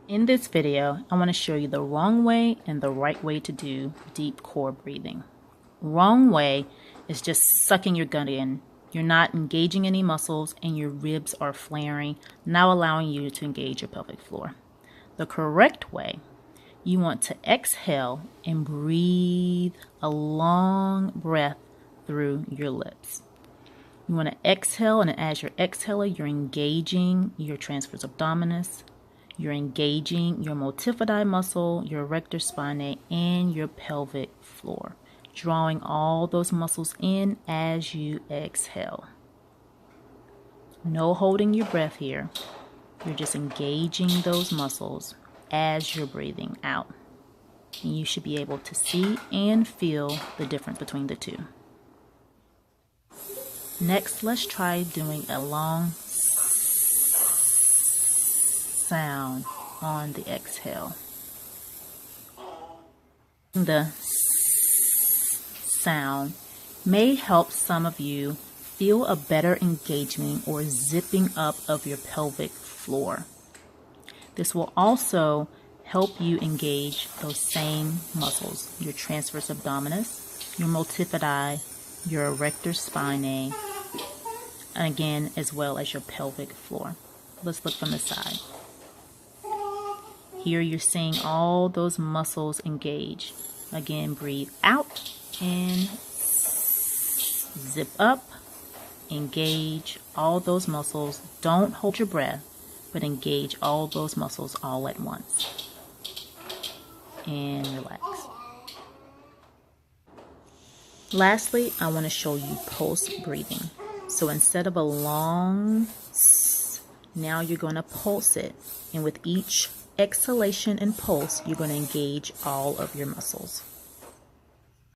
In this video, I want to show you the wrong way and the right way to do deep core breathing. Wrong way is just sucking your gut in. You're not engaging any muscles and your ribs are flaring, not allowing you to engage your pelvic floor. The correct way, you want to exhale and breathe a long breath through your lips. You want to exhale, and as you're exhaling, you're engaging your transverse abdominis. You're engaging your multifidi muscle, your erector spinae, and your pelvic floor, drawing all those muscles in as you exhale. No holding your breath here. You're just engaging those muscles as you're breathing out. And you should be able to see and feel the difference between the two. Next, let's try doing a long sound on the exhale. The sound may help some of you feel a better engagement or zipping up of your pelvic floor. This will also help you engage those same muscles, your transverse abdominis, your multifidi, your erector spinae, and again, as well as your pelvic floor. Let's look from the side. Here you're seeing all those muscles engage. Again, breathe out and zip up. Engage all those muscles. Don't hold your breath, but engage all those muscles all at once. And relax. Lastly, I want to show you pulse breathing. So instead of a long now you're going to pulse it, and with each exhalation and pulse, you're going to engage all of your muscles.